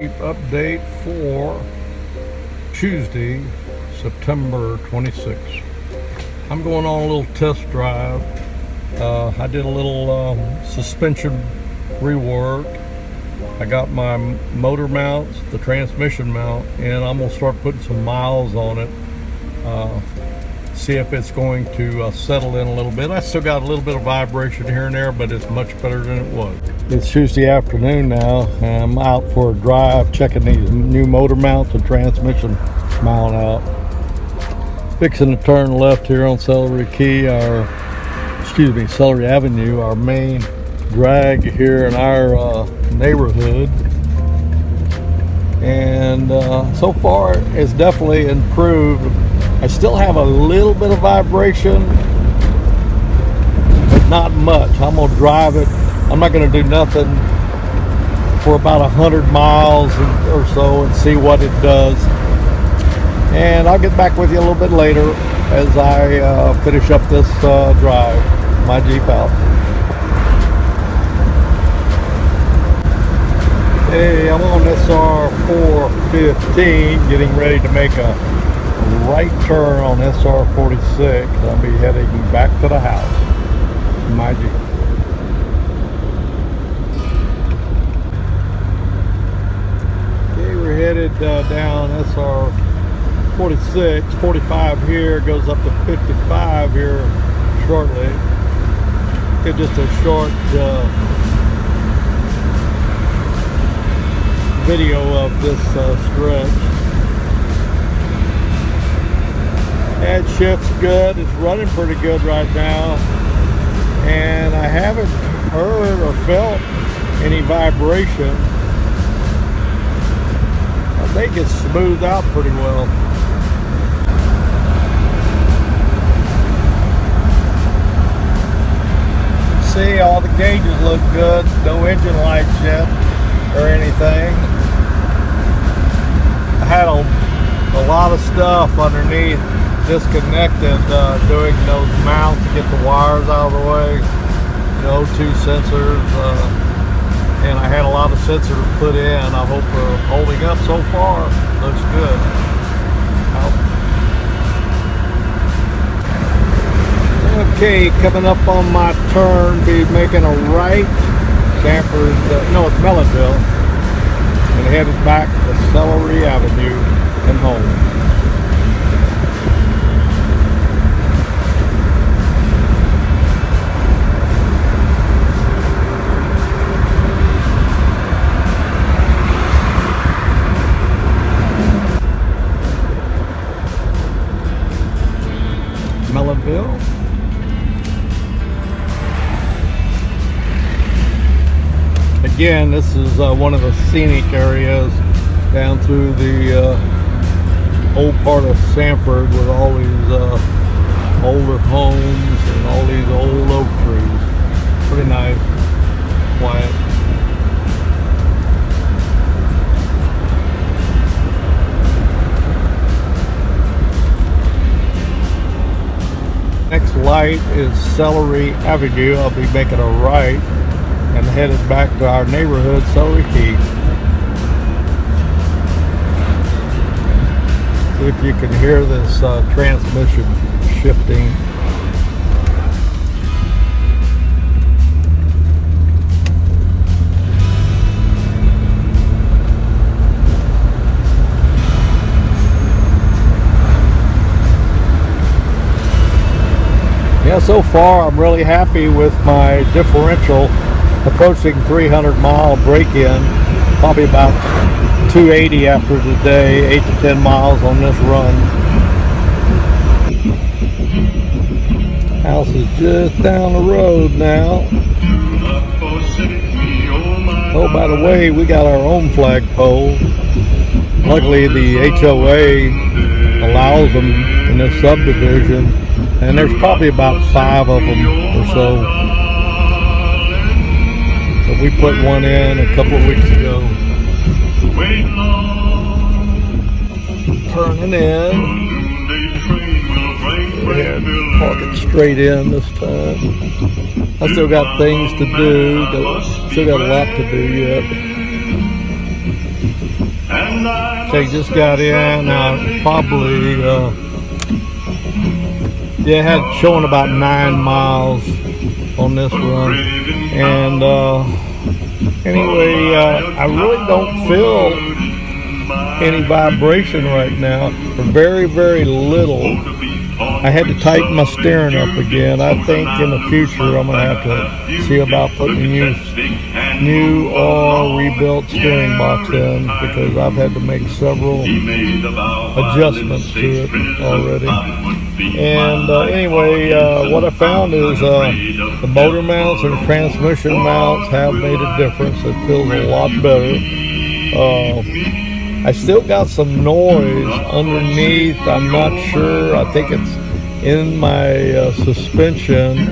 Update for Tuesday, September 26th. I'm going on a little test drive. I did a little suspension rework. I got my motor mounts, the transmission mount, and I'm going to start putting some miles on it. See if it's going to settle in a little bit. I still got a little bit of vibration here and there, but it's much better than it was. It's Tuesday afternoon now, and I'm out for a drive checking these new motor mounts and transmission mount out. Fixing to turn left here on Celery Avenue, our main drag here in our neighborhood. And so far it's definitely improved. I still have a little bit of vibration, but not much. I'm gonna drive it. I'm not gonna do nothing for about 100 miles or so and see what it does. And I'll get back with you a little bit later as I finish up this drive, my Jeep out. Hey, I'm on SR 415, getting ready to make a right turn on SR 46. I'll be heading back to the house, my Jeep. Okay, we're headed down SR 46, 45 here, goes up to 55 here shortly. Get just a short video of this stretch. Head shift's good, it's running pretty good right now, and I haven't heard or felt any vibration. I think it's smoothed out pretty well. See, all the gauges look good, no engine lights yet or anything. I had a lot of stuff underneath disconnected doing those mounts to get the wires out of the way, the O2 sensors, and I had a lot of sensors put in. I hope they're holding up so far. Looks good. Okay, coming up on my turn, be making a right. Sanford, no, it's Mellonville, and headed back to Celery Avenue and home. Mellonville. Again, this is one of the scenic areas down through the old part of Sanford with all these older homes and all these old oak trees. Pretty nice, quiet. Next light is Celery Avenue. I'll be making a right and headed back to our neighborhood, Celery Key. See if you can hear this transmission shifting. Yeah, so far I'm really happy with my differential. Approaching 300 mile break-in, probably about 280 after today, 8 to 10 miles on this run. House is just down the road now. Oh, by the way, we got our own flagpole. Luckily the HOA allows them in this subdivision, and there's probably about 5 of them or so. We put one in a couple of weeks ago. Turning in. And park it straight in this time. I still got things to do. Still got a lot to do yet. Okay, just got in. Probably, yeah, had showing about 9 miles on this run. And anyway, I really don't feel any vibration right now, or very, very little. I had to tighten my steering up again. I think in the future I'm going to have to see about putting new or rebuilt steering box in, because I've had to make several adjustments to it already. And anyway, what I found is the motor mounts and transmission mounts have made a difference. It feels a lot better. I still got some noise underneath. I'm not sure. I think it's in my suspension.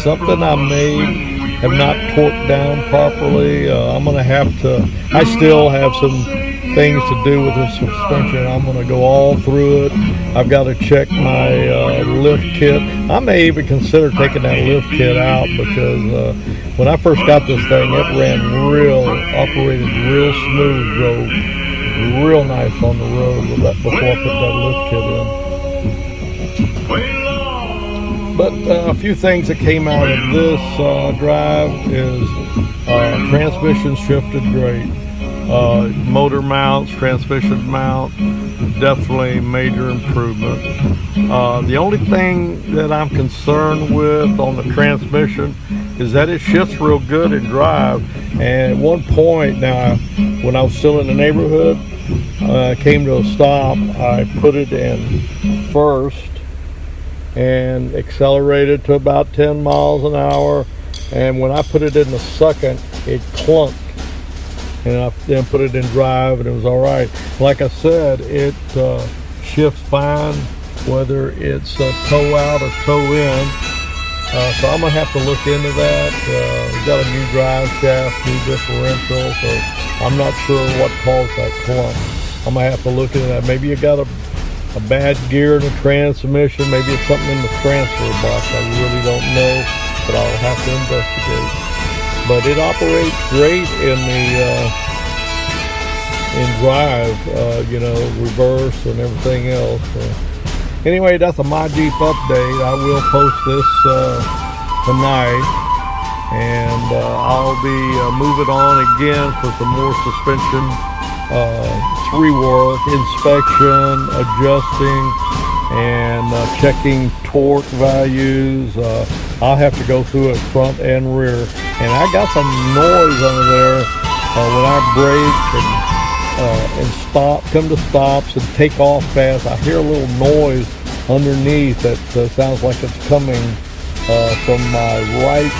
Something I may have not torqued down properly. I'm going to have to, I still have some things to do with the suspension. I'm going to go all through it. I've got to check my lift kit. I may even consider taking that lift kit out, because when I first got this thing, it ran operated real smooth, drove real nice on the road with that, before I put that lift kit in. But a few things that came out of this drive is transmission shifted great. Motor mounts, transmission mount, definitely major improvement. The only thing that I'm concerned with on the transmission is that it shifts real good in drive. And at one point, now when I was still in the neighborhood, came to a stop, I put it in first and accelerated to about 10 miles an hour. And when I put it in the second, it clunked. And I then put it in drive, and it was all right. Like I said, it shifts fine, whether it's toe out or toe in. So I'm gonna have to look into that. We've got a new drive shaft, new differential, so I'm not sure what caused that clunk. I'm gonna have to look into that. Maybe you got a bad gear in the transmission. Maybe it's something in the transfer box. I really don't know, but I'll have to investigate. But it operates great in the in drive, reverse and everything else. Anyway, that's a My Jeep update. I will post this tonight, and I'll be moving on again for some more suspension rework, inspection, adjusting, and checking torque values. I'll have to go through it front and rear. And I got some noise under there when I brake and stop, come to stops and take off fast. I hear a little noise underneath that sounds like it's coming from my right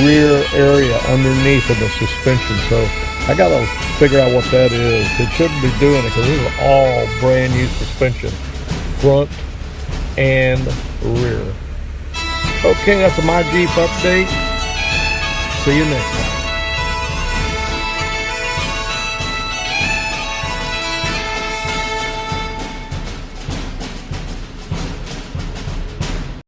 rear area underneath of the suspension. So I got to figure out what that is. It shouldn't be doing it, because this is all brand new suspension, front and rear. Okay, that's a My Jeep update. See you next time.